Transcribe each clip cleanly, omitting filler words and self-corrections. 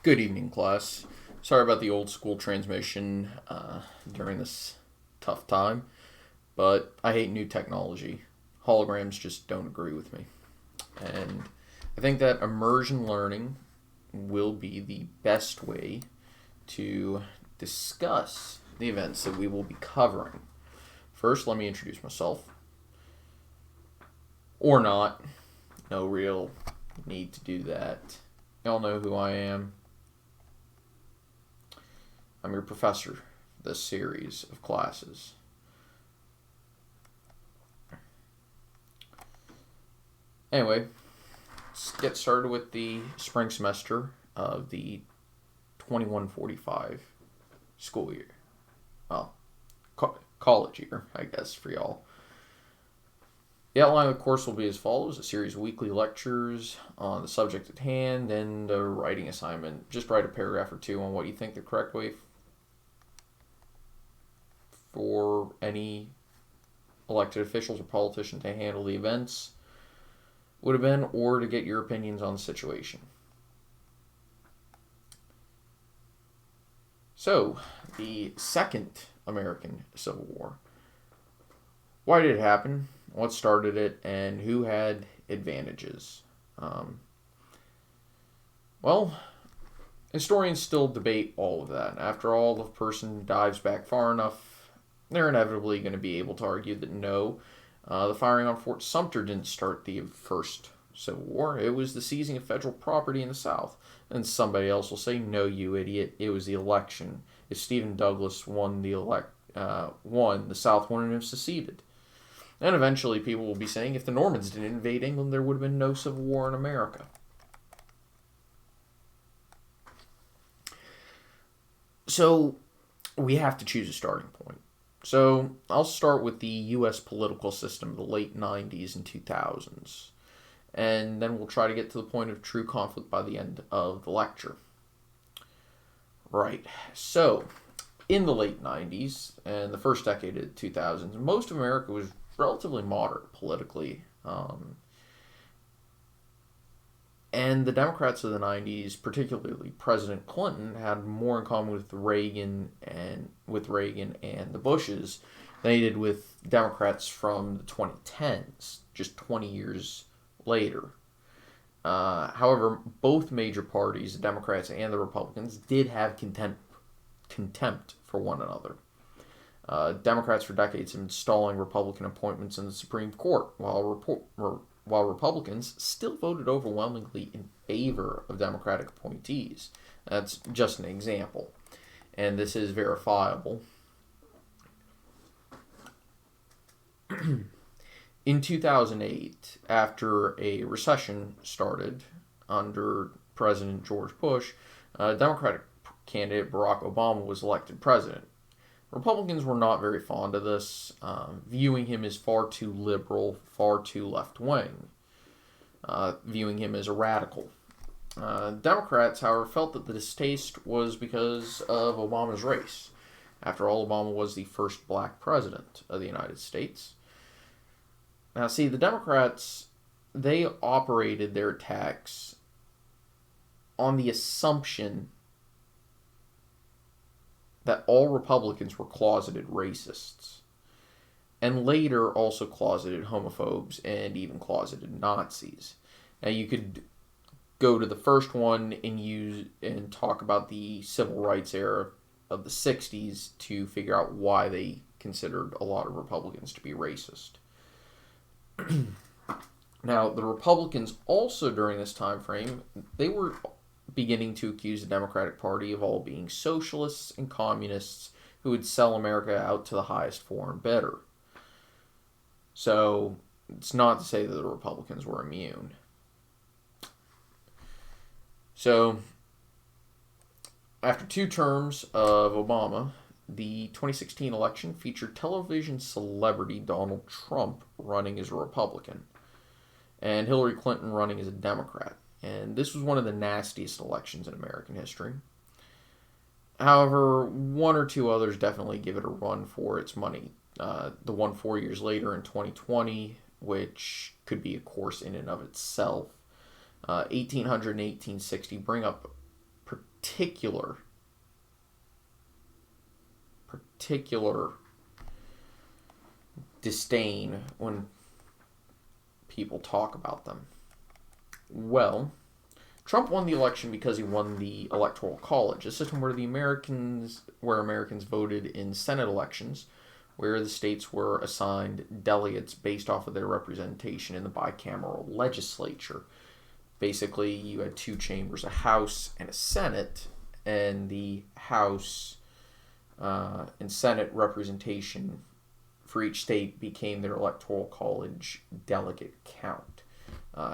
Good evening, class. Sorry about the old school transmission during this tough time, but I hate new technology. Holograms just don't agree with me. And I think that immersion learning will be the best way to discuss the events that we will be covering. First, let me introduce myself. Or not. No real need to do that. Y'all know who I am. I'm your professor for this series of classes. Anyway, let's get started with the spring semester of the 2145 school year. Well, college year, I guess, for y'all. The outline of the course will be as follows: a series of weekly lectures on the subject at hand, and a writing assignment. Just write a paragraph or two on what you think the correct way for any elected officials or politician to handle the events would have been, or to get your opinions on the situation. So, the Second American Civil War. Why did it happen? What started it? And who had advantages? Well, historians still debate all of that. After all, if a person dives back far enough, they're inevitably going to be able to argue that no, the firing on Fort Sumter didn't start the first Civil War. It was the seizing of federal property in the South. And somebody else will say, no, you idiot, it was the election. If Stephen Douglas won, the South wouldn't have seceded. And eventually people will be saying, if the Normans didn't invade England, there would have been no Civil War in America. So we have to choose a starting point. So I'll start with the U.S. political system of the late 90s and 2000s. And then we'll try to get to the point of true conflict by the end of the lecture. Right. So, in the late 90s and the first decade of the 2000s, most of America was relatively moderate politically. And the Democrats of the 90s, particularly President Clinton, had more in common with Reagan and the Bushes than they did with Democrats from the 2010s, just 20 years later. However, both major parties, the Democrats and the Republicans, did have contempt for one another. Democrats for decades have been stalling Republican appointments in the Supreme Court, while Republicans still voted overwhelmingly in favor of Democratic appointees. That's just an example, and this is verifiable. In 2008, after a recession started under President George Bush, Democratic candidate Barack Obama was elected president. Republicans were not very fond of this, viewing him as far too liberal, far too left-wing, viewing him as a radical. Democrats, however, felt that the distaste was because of Obama's race. After all, Obama was the first black president of the United States. Now, see, the Democrats, they operated their attacks on the assumption that all Republicans were closeted racists, and later also closeted homophobes and even closeted Nazis. Now, you could go to the first one and talk about the civil rights era of the 60s to figure out why they considered a lot of Republicans to be racist. Now, the Republicans also during this time frame, they were beginning to accuse the Democratic Party of all being socialists and communists who would sell America out to the highest foreign bidder. So, it's not to say that the Republicans were immune. So, after 2 terms of Obama, the 2016 election featured television celebrity Donald Trump running as a Republican and Hillary Clinton running as a Democrat. And this was one of the nastiest elections in American history. However, 1 or 2 others definitely give it a run for its money. The one 4 years later in 2020, which could be a course in and of itself. 1800 and 1860 bring up particular disdain when people talk about them? Well, Trump won the election because he won the Electoral College, a system where Americans voted in Senate elections, where the states were assigned delegates based off of their representation in the bicameral legislature. Basically, you had two chambers, a House and a Senate, and the House and Senate representation for each state became their Electoral College delegate count.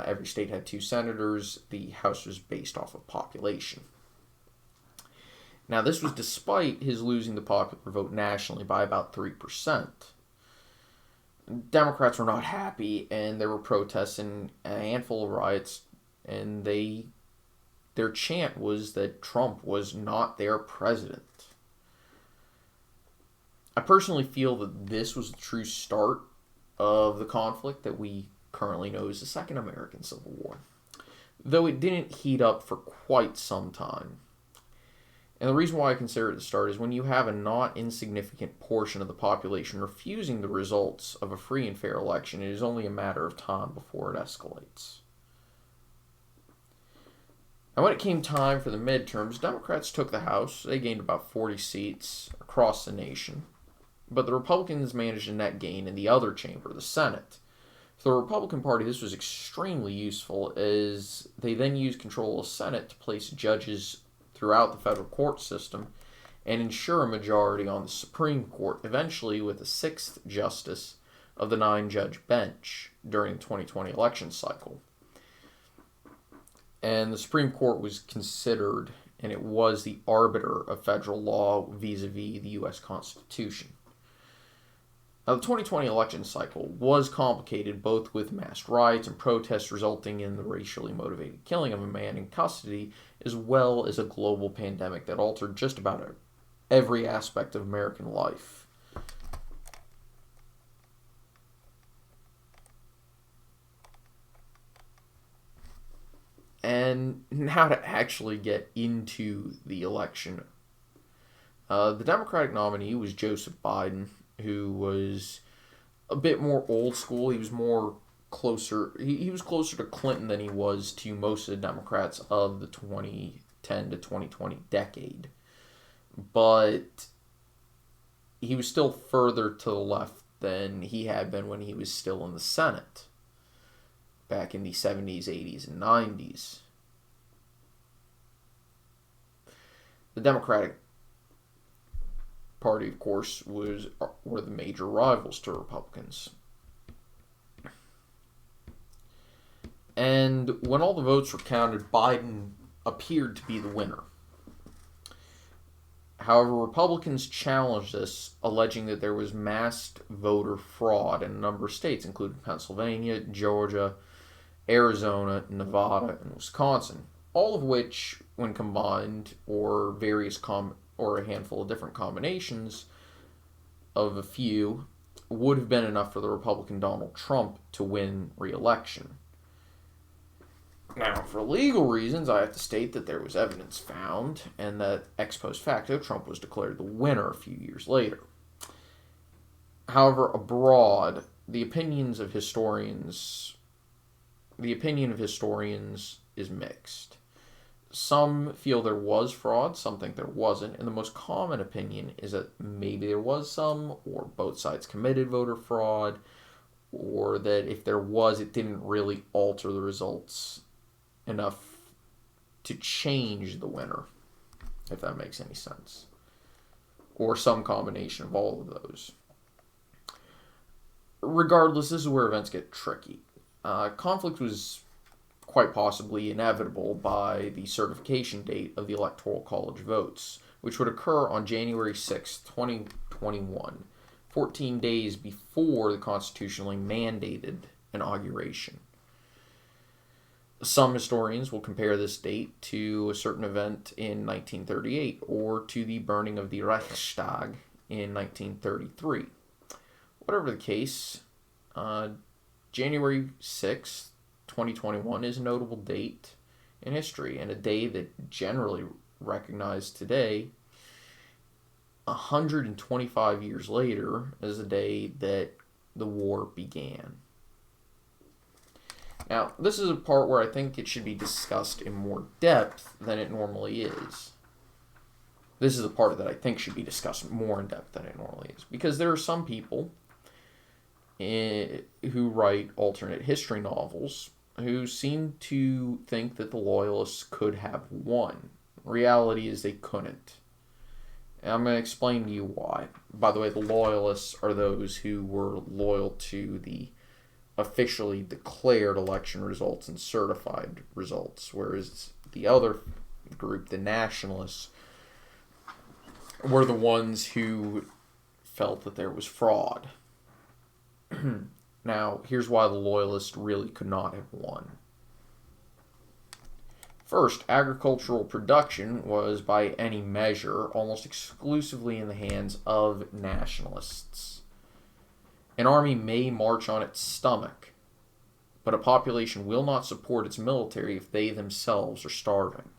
Every state had two senators. The House was based off of population. Now, this was despite his losing the popular vote nationally by about 3%. Democrats were not happy, and there were protests and a handful of riots, and their chant was that Trump was not their president. I personally feel that this was the true start of the conflict that we currently know as the Second American Civil War, though it didn't heat up for quite some time. And the reason why I consider it the start is when you have a not insignificant portion of the population refusing the results of a free and fair election, it is only a matter of time before it escalates. And when it came time for the midterms, Democrats took the House. They gained about 40 seats across the nation. But the Republicans managed a net gain in the other chamber, the Senate. For the Republican Party, this was extremely useful, as they then used control of the Senate to place judges throughout the federal court system and ensure a majority on the Supreme Court, eventually with a sixth justice of the 9-judge bench during the 2020 election cycle. And the Supreme Court was considered, and it was the arbiter of federal law vis-a-vis the U.S. Constitution. Now, the 2020 election cycle was complicated both with mass riots and protests resulting in the racially motivated killing of a man in custody, as well as a global pandemic that altered just about every aspect of American life. And now to actually get into the election. The Democratic nominee was Joseph Biden, who was a bit more old school. He was closer to Clinton than he was to most of the Democrats of the 2010 to 2020 decade. But he was still further to the left than he had been when he was still in the Senate back in the 70s, 80s, and 90s. The Democratic Party, of course, were the major rivals to Republicans. And when all the votes were counted, Biden appeared to be the winner. However, Republicans challenged this, alleging that there was masked voter fraud in a number of states, including Pennsylvania, Georgia, Arizona, Nevada, and Wisconsin, all of which, when combined, or a handful of different combinations of a few, would have been enough for the Republican Donald Trump to win re-election. Now, for legal reasons, I have to state that there was evidence found, and that ex post facto, Trump was declared the winner a few years later. However, abroad, the opinion of historians is mixed. Some feel there was fraud, some think there wasn't, and the most common opinion is that maybe there was some, or both sides committed voter fraud, or that if there was, it didn't really alter the results enough to change the winner, if that makes any sense. Or some combination of all of those. Regardless, this is where events get tricky. Conflict was quite possibly inevitable by the certification date of the Electoral College votes, which would occur on January 6, 2021, 14 days before the constitutionally mandated inauguration. Some historians will compare this date to a certain event in 1938 or to the burning of the Reichstag in 1933. Whatever the case, January 6, 2021 is a notable date in history, and a day that generally recognized today, 125 years later, as the day that the war began. Now, this is a part where I think it should be discussed in more depth than it normally is. This is the part that I think should be discussed more in depth than it normally is. Because there are some people who write alternate history novels who seem to think that the Loyalists could have won. Reality is they couldn't. And I'm going to explain to you why. By the way, the Loyalists are those who were loyal to the officially declared election results and certified results, whereas the other group, the Nationalists, were the ones who felt that there was fraud. Now, here's why the Loyalists really could not have won. First, agricultural production was, by any measure, almost exclusively in the hands of nationalists. An army may march on its stomach, but a population will not support its military if they themselves are starving.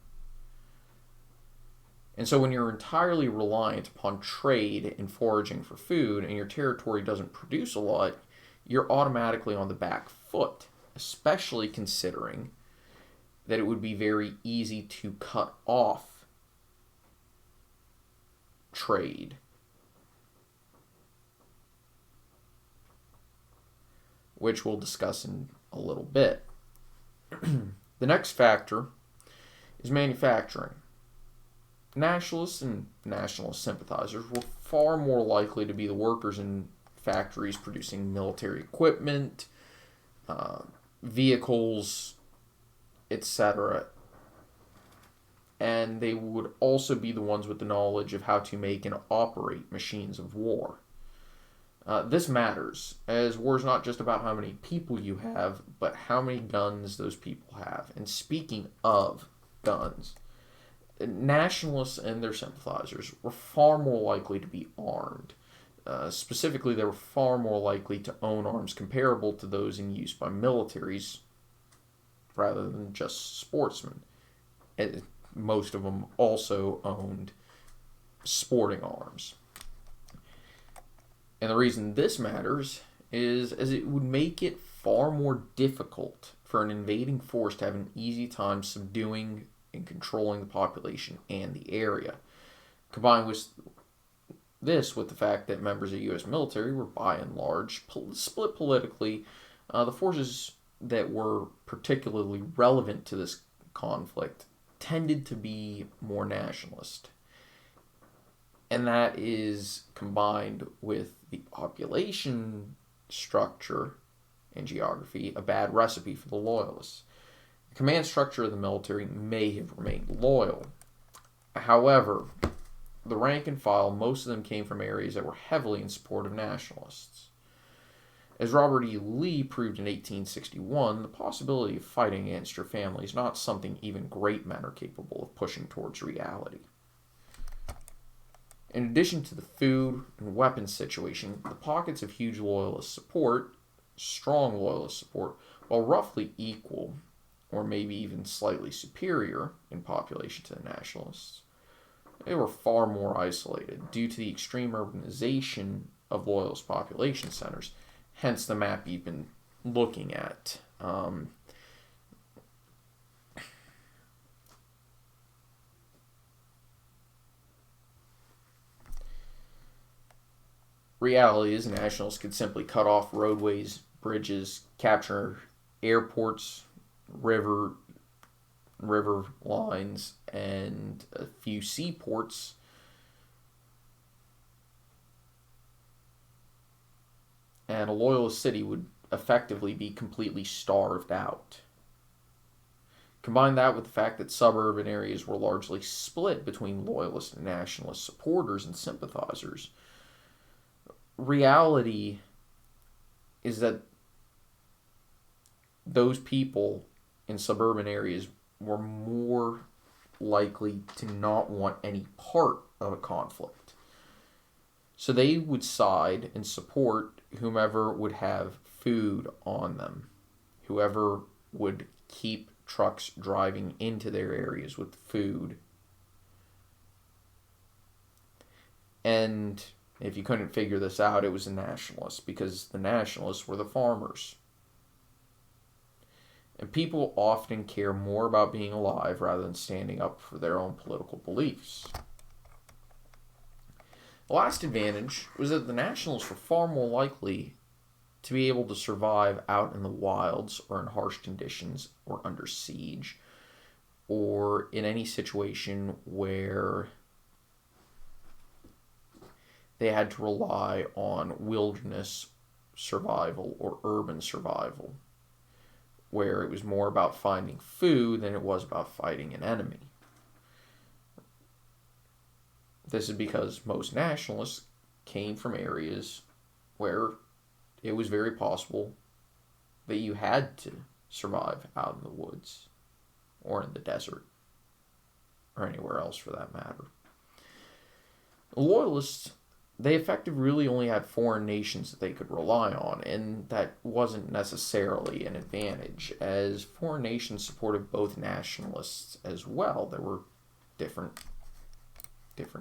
And so when you're entirely reliant upon trade and foraging for food and your territory doesn't produce a lot, you're automatically on the back foot, especially considering that it would be very easy to cut off trade. Which we'll discuss in a little bit. The next factor is manufacturing. Nationalists and nationalist sympathizers were far more likely to be the workers in factories producing military equipment, vehicles, etc. And they would also be the ones with the knowledge of how to make and operate machines of war. This matters, as war is not just about how many people you have, but how many guns those people have. And speaking of guns, nationalists and their sympathizers were far more likely to be armed. Specifically, they were far more likely to own arms comparable to those in use by militaries rather than just sportsmen. And most of them also owned sporting arms. And the reason this matters is as it would make it far more difficult for an invading force to have an easy time subduing and controlling the population and the area. Combined with this with the fact that members of the U.S. military were by and large split politically, the forces that were particularly relevant to this conflict tended to be more nationalist. And that is combined with the population structure and geography, a bad recipe for the Loyalists. The command structure of the military may have remained loyal. However, the rank and file, most of them came from areas that were heavily in support of nationalists. As Robert E. Lee proved in 1861, the possibility of fighting against your family is not something even great men are capable of pushing towards reality. In addition to the food and weapons situation, the pockets of huge loyalist support, strong loyalist support, while roughly equal, or maybe even slightly superior in population to the nationalists, they were far more isolated due to the extreme urbanization of loyalist population centers, hence the map you've been looking at. Reality is nationalists could simply cut off roadways, bridges, capture airports, river lines, and a few seaports. And a loyalist city would effectively be completely starved out. Combine that with the fact that suburban areas were largely split between loyalist and nationalist supporters and sympathizers. Reality is that those people in suburban areas were more likely to not want any part of a conflict. So they would side and support whomever would have food on them, whoever would keep trucks driving into their areas with food And if you couldn't figure this out, it was the nationalists, because the nationalists were the farmers. And people often care more about being alive rather than standing up for their own political beliefs. The last advantage was that the nationalists were far more likely to be able to survive out in the wilds or in harsh conditions or under siege or in any situation where they had to rely on wilderness survival or urban survival, where it was more about finding food than it was about fighting an enemy. This is because most nationalists came from areas where it was very possible that you had to survive out in the woods or in the desert or anywhere else for that matter. The loyalists, they effectively really only had foreign nations that they could rely on, and that wasn't necessarily an advantage, as foreign nations supported both nationalists as well. There were different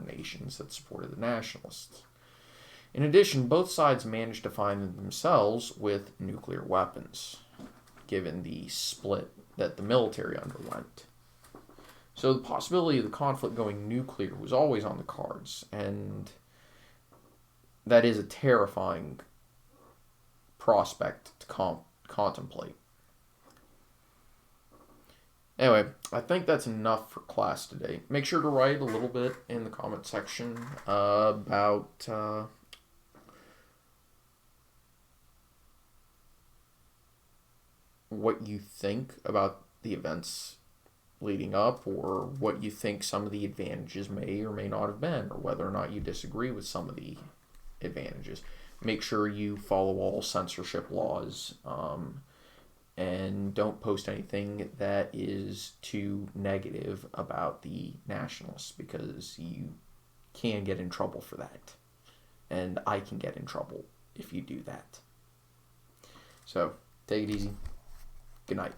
nations that supported the nationalists. In addition, both sides managed to find themselves with nuclear weapons, given the split that the military underwent. So the possibility of the conflict going nuclear was always on the cards, and that is a terrifying prospect to contemplate. Anyway, I think that's enough for class today. Make sure to write a little bit in the comment section about what you think about the events leading up, or what you think some of the advantages may or may not have been, or whether or not you disagree with some of the advantages. Make sure you follow all censorship laws, and don't post anything that is too negative about the nationalists, because you can get in trouble for that. And I can get in trouble if you do that. So, take it easy. Good night.